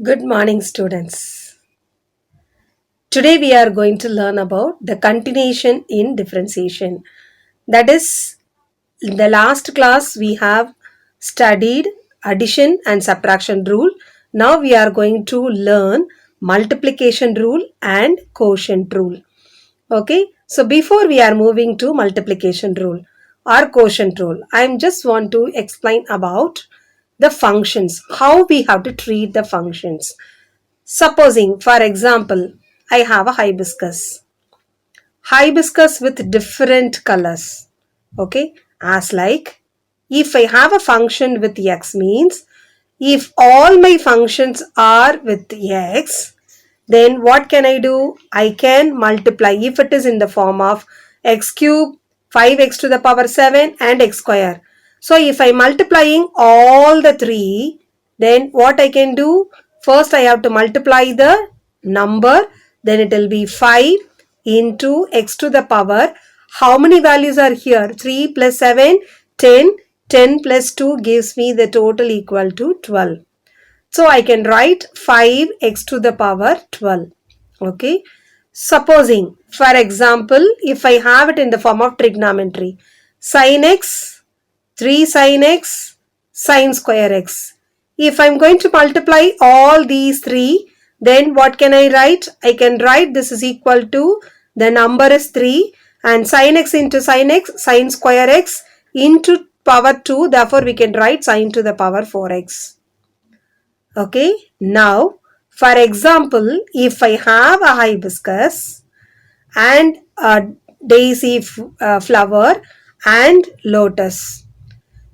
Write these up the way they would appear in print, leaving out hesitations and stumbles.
Good morning, students. Today we are going to learn about the continuation in differentiation. That is, in the last class we have studied addition and subtraction rule. Now we are going to learn multiplication rule and quotient rule. Okay, so before we are moving to multiplication rule or quotient rule, I just want to explain about the functions, how we have to treat the functions. Supposing, for example, I have a hibiscus with different colors. Okay, as like if I have a function with x means if all my functions are with x, then what can I do? I can multiply if it is in the form of x cube, 5x to the power 7 and x square. So if I multiplying all the three, then what I can do? First I have to multiply the number, then it will be 5 into x to the power. How many values are here? 3 plus 7, 10. 10 plus 2 gives me the total equal to 12. So I can write 5x to the power 12. Okay. Supposing, for example, if I have it in the form of trigonometry, sin x, 3 sin x, sin square x. If I am going to multiply all these three, then what can I write? I can write this is equal to, the number is 3 and sin x into sin x, sin square x into power 2. Therefore, we can write sin to the power 4x. Okay, now for example, if I have a hibiscus and a daisy flower and lotus.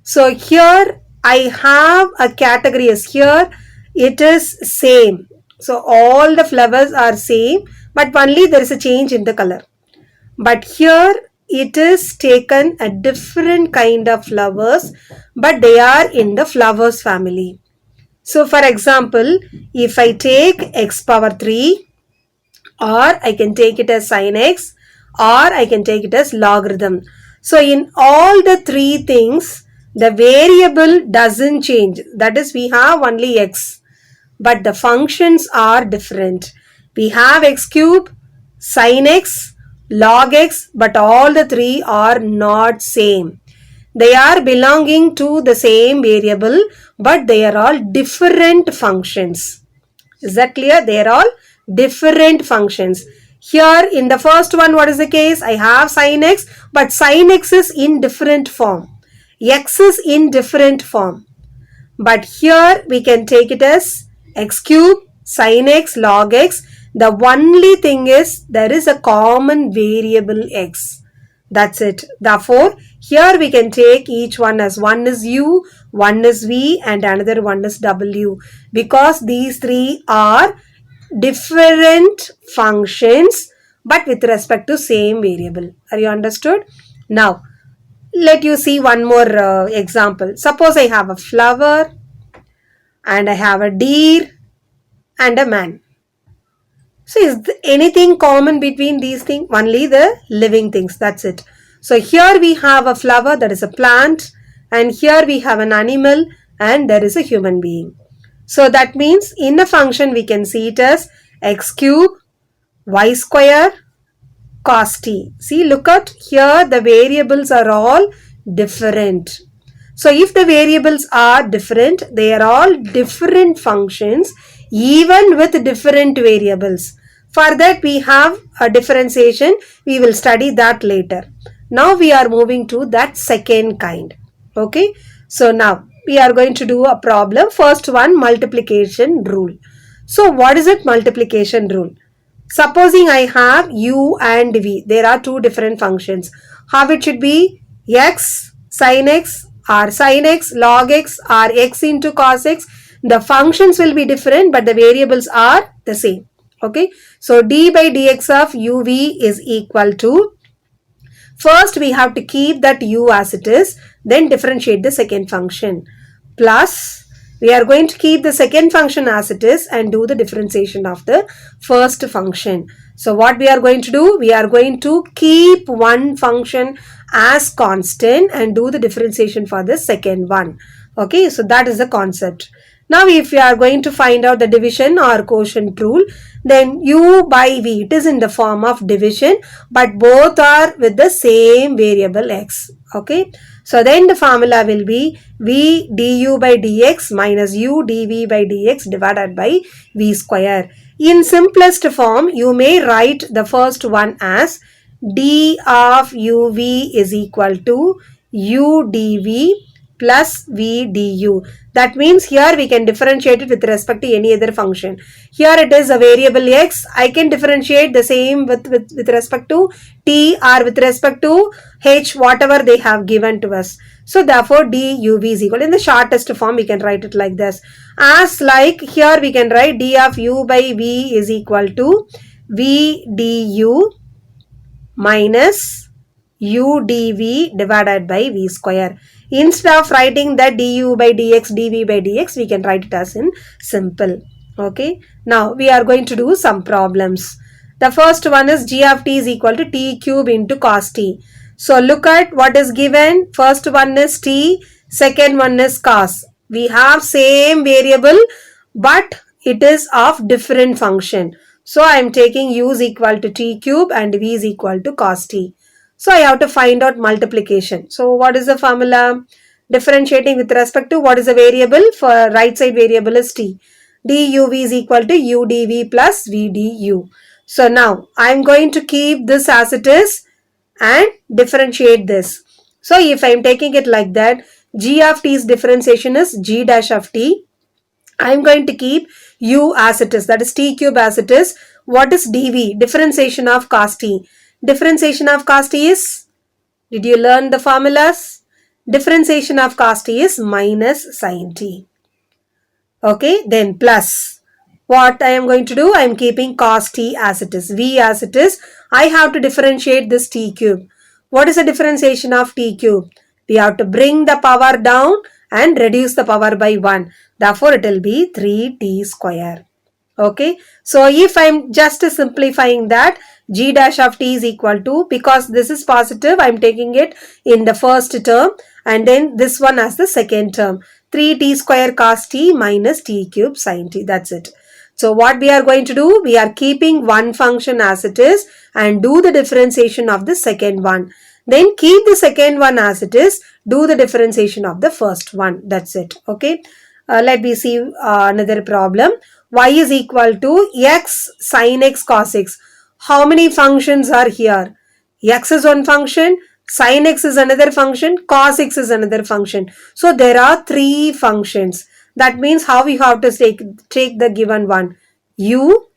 So here I have a category as here it is same. So all the flowers are same, but only there is a change in the color. But here it is taken a different kind of flowers, but they are in the flowers family. So for example, if I take x power 3, or I can take it as sin x, or I can take it as logarithm. So in all the three things, the variable doesn't change. That is, we have only x, but the functions are different. We have x cube, sin x, log x, but all the three are not same. They are belonging to the same variable, but they are all different functions. Is that clear? They are all different functions. Here in the first one, what is the case? I have sin x, but sin x is in different form. X is in different form. But here we can take it as x cube, sin x, log x. The only thing is there is a common variable x. That's it. Therefore, here we can take each one as one is u, one is v and another one is w, because these three are different functions but with respect to same variable. Are you understood? Now, let you see one more example. Suppose I have a flower and I have a deer and a man. So is anything common between these things? Only the living things. That's it. So here we have a flower, that is a plant, and here we have an animal and there is a human being. So that means in a function we can see it as x cube, y square, cos t. See, look at here, the variables are all different. So if the variables are different, they are all different functions even with different variables. For that we have a differentiation. We will study that later. Now we are moving to that second kind. Okay. So now we are going to do a problem. First one, multiplication rule. So what is it, multiplication rule? Supposing I have u and v. There are two different functions. How it should be? X, sin x, or sin x, log x, or x into cos x. The functions will be different, but the variables are the same. Okay. So d by dx of uv is equal to, first we have to keep that u as it is, then differentiate the second function, plus we are going to keep the second function as it is and do the differentiation of the first function. So what we are going to do? We are going to keep one function as constant and do the differentiation for the second one. Okay, so that is the concept. Now if we are going to find out the division or quotient rule, then u by v, it is in the form of division, but both are with the same variable x. Okay, so then the formula will be v du by dx minus u dv by dx divided by v square. In simplest form, you may write the first one as d of uv is equal to u dv plus v du. That means here we can differentiate it with respect to any other function. Here it is a variable x. I can differentiate the same with respect to t or with respect to h, whatever they have given to us. So therefore duv is equal. In the shortest form we can write it like this. As like here we can write d of u by v is equal to v du minus u dv divided by v square. Instead of writing that du by dx, dv by dx, we can write it as in simple. Okay. Now we are going to do some problems. The first one is g of t is equal to t cube into cos t. So look at what is given. First one is t, second one is cos. We have same variable, but it is of different function. So I am taking u is equal to t cube and v is equal to cos t. So I have to find out multiplication. So what is the formula? Differentiating with respect to what is the variable? For right side variable is t. duv is equal to u dv plus v du. So now I am going to keep this as it is and differentiate this. So if I am taking it like that, g of t's differentiation is g dash of t. I am going to keep u as it is, that is t cube as it is. What is dv? Differentiation of cos t. Differentiation of cos t is, did you learn the formulas? Differentiation of cos t is minus sin t. Okay, then plus. What I am going to do? I am keeping cos t as it is, v as it is. I have to differentiate this t cube. What is the differentiation of t cube? We have to bring the power down and reduce the power by 1. Therefore, it will be 3t square. Okay, so if I am just simplifying that, g dash of t is equal to, because this is positive, I am taking it in the first term and then this one as the second term. 3t square cos t minus t cube sin t. That's it. So what we are going to do? We are keeping one function as it is and do the differentiation of the second one. Then keep the second one as it is. Do the differentiation of the first one. That's it. Okay. Let me see another problem. Y is equal to x sin x cos x. How many functions are here? X is one function, sin x is another function, cos x is another function. So there are three functions. That means how we have to take the given one? U,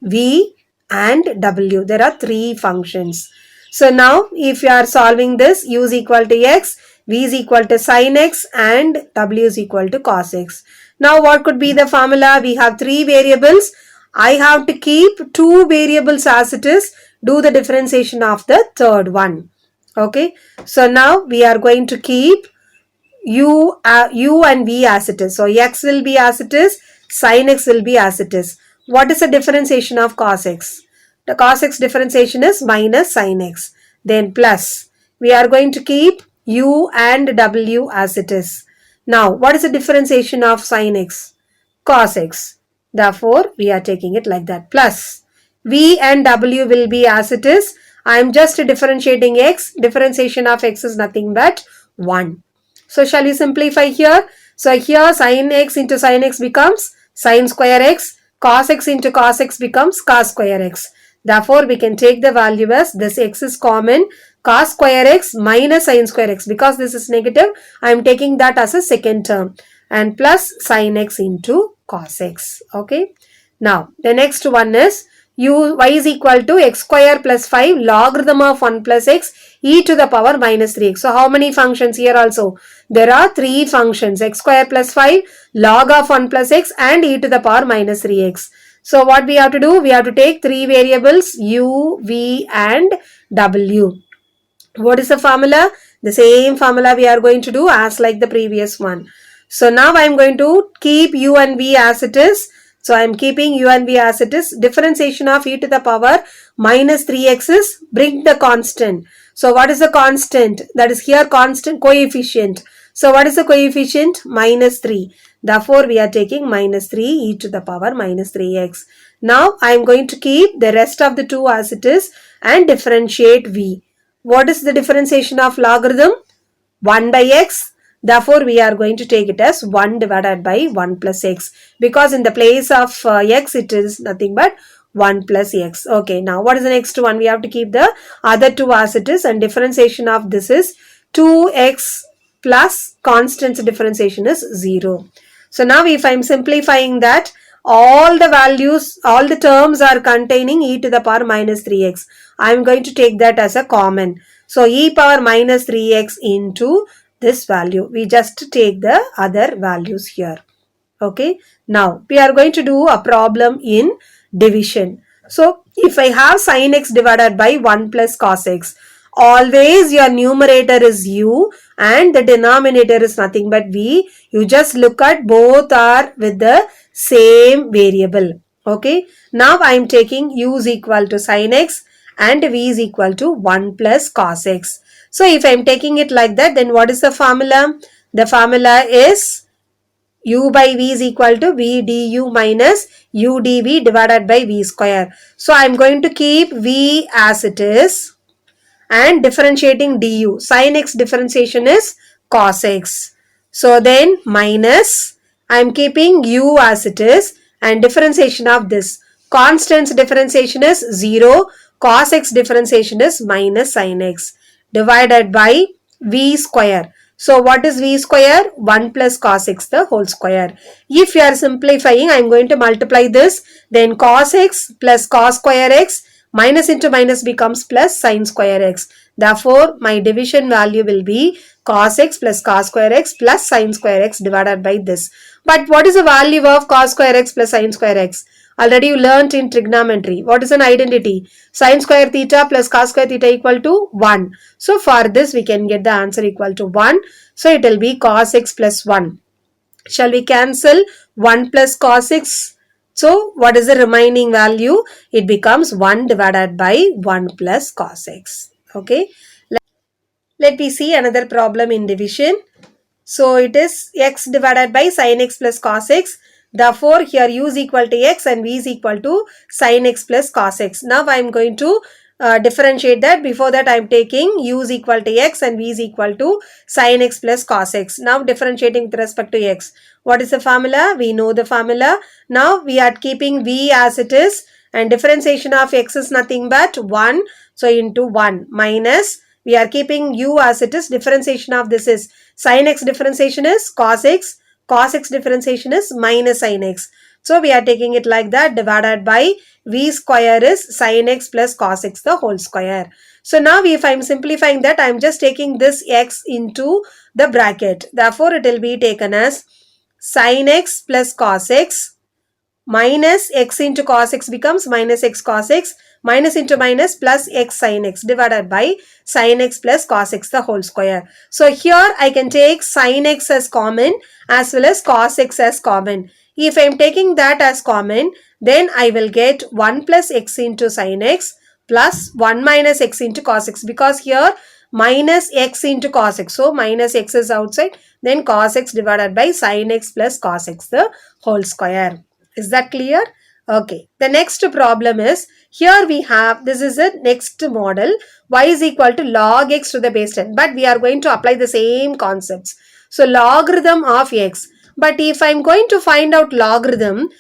v and w. There are three functions. So now if you are solving this, u is equal to x, v is equal to sin x and w is equal to cos x. Now what could be the formula? We have three variables. I have to keep two variables as it is. Do the differentiation of the third one. Okay. So now we are going to keep u and v as it is. So x will be as it is. Sin x will be as it is. What is the differentiation of cos x? The cos x differentiation is minus sin x. Then plus. We are going to keep u and w as it is. Now, what is the differentiation of sin x? Cos x. Therefore, we are taking it like that. Plus, v and w will be as it is. I am just differentiating x. Differentiation of x is nothing but 1. So, shall we simplify here? So, here sin x into sin x becomes sin square x. Cos x into cos x becomes cos square x. Therefore, we can take the value as this x is common. Cos square x minus sin square x. Because this is negative, I am taking that as a second term. And plus sin x into cos x. Okay. Now, the next one is y is equal to x square plus 5 logarithm of 1 plus x e to the power minus 3x. So, how many functions here also? There are three functions, x square plus 5, log of 1 plus x and e to the power minus 3x. So, what we have to do? We have to take three variables u, v and w. What is the formula? The same formula we are going to do as like the previous one. So now I am going to keep u and v as it is. So I am keeping u and v as it is. Differentiation of e to the power minus 3x is bring the constant. So what is the constant? That is here constant coefficient. So what is the coefficient? Minus 3. Therefore, we are taking minus 3 e to the power minus 3x. Now, I am going to keep the rest of the 2 as it is and differentiate v. What is the differentiation of logarithm? 1 by x. Therefore, we are going to take it as 1 divided by 1 plus x. Because in the place of x, it is nothing but 1 plus x. Okay, now what is the next one? We have to keep the other 2 as it is and differentiation of this is 2x plus constant differentiation is 0. So now if I am simplifying that, all the values, all the terms are containing e to the power minus 3x. I am going to take that as a common. So e power minus 3x into this value. We just take the other values here. Okay. Now we are going to do a problem in division. So if I have sin x divided by 1 plus cos x, always your numerator is u and the denominator is nothing but v. You just look at both are with the same variable. Okay. Now I am taking u is equal to sin x and v is equal to 1 plus cos x. So if I am taking it like that, then what is the formula? The formula is u by v is equal to v du minus u dv divided by v square. So I am going to keep v as it is and differentiating du. Sin x differentiation is cos x. So then minus, I am keeping u as it is and differentiation of this. Constant's differentiation is 0. Cos x differentiation is minus sin x divided by v square. So what is v square? 1 plus cos x the whole square. If you are simplifying, I am going to multiply this. Then cos x plus cos square x minus into minus becomes plus sin square x. Therefore, my division value will be cos x plus cos square x plus sin square x divided by this. But what is the value of cos square x plus sin square x? Already you learnt in trigonometry. What is an identity? Sin square theta plus cos square theta equal to 1. So for this we can get the answer equal to 1. So it will be cos x plus 1. Shall we cancel 1 plus cos x? So what is the remaining value? It becomes 1 divided by 1 plus cos x. Okay. Let me see another problem in division. So it is x divided by sin x plus cos x. Therefore, here u is equal to x and v is equal to sin x plus cos x. Now I am going to differentiate that. Before that I am taking u is equal to x and v is equal to sin x plus cos x. Now differentiating with respect to x. What is the formula? We know the formula. Now we are keeping v as it is and differentiation of x is nothing but 1. So into 1 minus, we are keeping u as it is. Differentiation of this is sin x differentiation is cos x. Cos x differentiation is minus sin x. So we are taking it like that divided by v square is sin x plus cos x the whole square. So now if I am simplifying that, I am just taking this x into the bracket. Therefore it will be taken as sin x plus cos x minus x into cos x becomes minus x cos x minus into minus plus x sin x divided by sin x plus cos x the whole square. So here I can take sin x as common as well as cos x as common. If I am taking that as common, then I will get 1 plus x into sin x plus 1 minus x into cos x, because here minus x into cos x. So minus x is outside, then cos x divided by sin x plus cos x the whole square. Is that clear? Okay. The next problem is, here we have, this is the next model, y is equal to log x to the base 10. But we are going to apply the same concepts. So logarithm of x. But if I am going to find out logarithm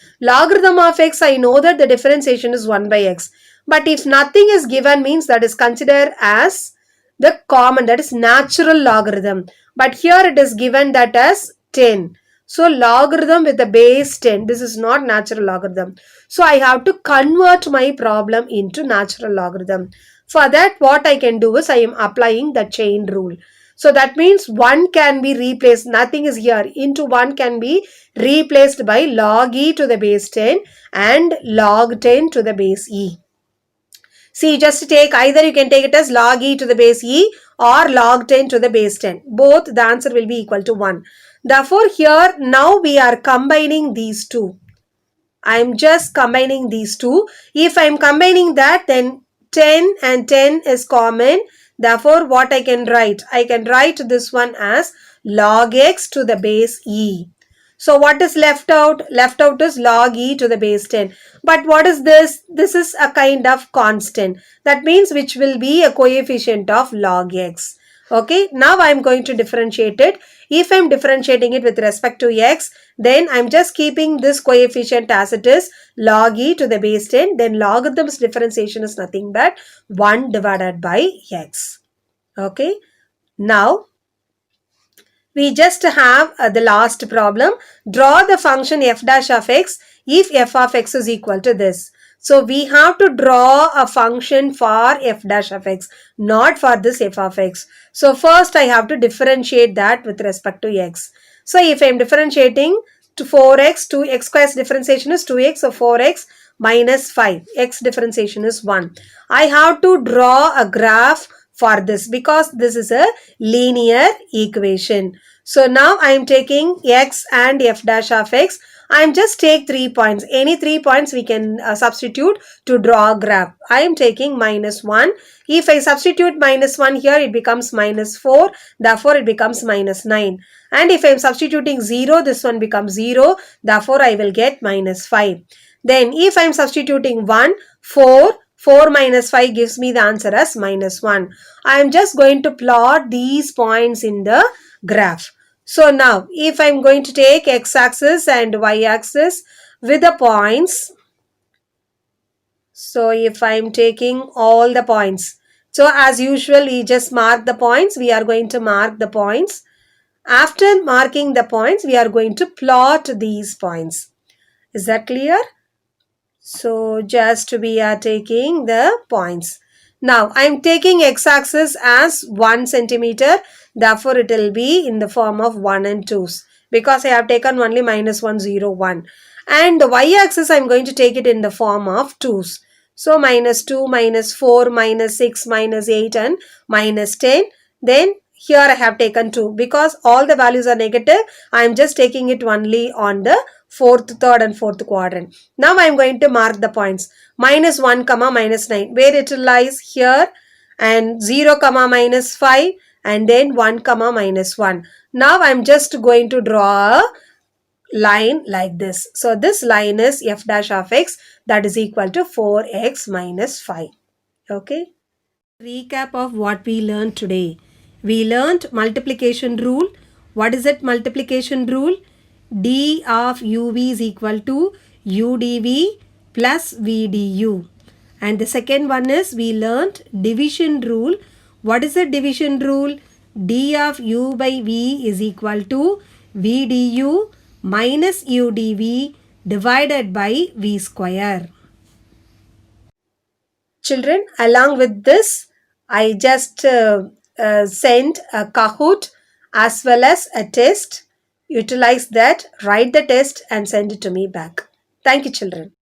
of x, I know that the differentiation is 1 by x. But if nothing is given, means that is considered as the common, that is natural logarithm. But here it is given that as 10. So logarithm with the base 10, this is not natural logarithm. So I have to convert my problem into natural logarithm. For that, what I can do is I am applying the chain rule. So that means 1 can be replaced, nothing is here, into 1 can be replaced by log e to the base 10 and log 10 to the base e. See, just take, either you can take it as log e to the base e or log 10 to the base 10. Both the answer will be equal to 1. Therefore, here now we are combining these two. I am just combining these two. If I am combining that, then 10 and 10 is common. Therefore, what I can write? I can write this one as log x to the base e. So what is left out? Left out is log e to the base 10. But what is this? This is a kind of constant. That means which will be a coefficient of log x. Okay, now I am going to differentiate it. If I am differentiating it with respect to x, then I am just keeping this coefficient as it is, log e to the base 10. Then logarithm's differentiation is nothing but 1 divided by x. Okay, now we just have the last problem. Draw the function f dash of x if f of x is equal to this. So we have to draw a function for f dash of x, not for this f of x. So first I have to differentiate that with respect to x. So if I am differentiating to 4x, 2x square's differentiation is 2x, so 4x minus 5, x differentiation is 1. I have to draw a graph for this because this is a linear equation. So now I am taking x and f dash of x. I am just take 3 points. Any 3 points we can substitute to draw a graph. I am taking minus 1. If I substitute minus 1 here, it becomes minus 4. Therefore, it becomes minus 9. And if I am substituting 0, this one becomes 0. Therefore, I will get minus 5. Then if I am substituting 1, 4. 4 minus 5 gives me the answer as minus 1. I am just going to plot these points in the graph. So now if I am going to take x-axis and y-axis with the points. So if I am taking all the points. So as usual we just mark the points. We are going to mark the points. After marking the points we are going to plot these points. Is that clear? So just we are taking the points. Now I am taking x-axis as 1 centimeter. Therefore it will be in the form of 1 and 2's because I have taken only minus 1, 0, 1. And the y-axis I am going to take it in the form of 2's. So minus 2, minus 4, minus 6, minus 8 and minus 10. Then here I have taken 2 because all the values are negative. I am just taking it only on the third and fourth quadrant. Now I am going to mark the points. Minus 1 comma minus 9 where it lies here, and 0 comma minus 5 and then 1 comma minus 1. Now I am just going to draw a line like this. So this line is f dash of x, that is equal to 4x minus 5. Okay. Recap of what we learned today. We learned multiplication rule. What is it, multiplication rule? D of uv is equal to udv plus vdu. And the second one is we learned division rule. What is the division rule? D of u by v is equal to vdu minus udv divided by v square. Children, along with this, I just sent a Kahoot as well as a test. Utilize that, write the test and send it to me back. Thank you, children.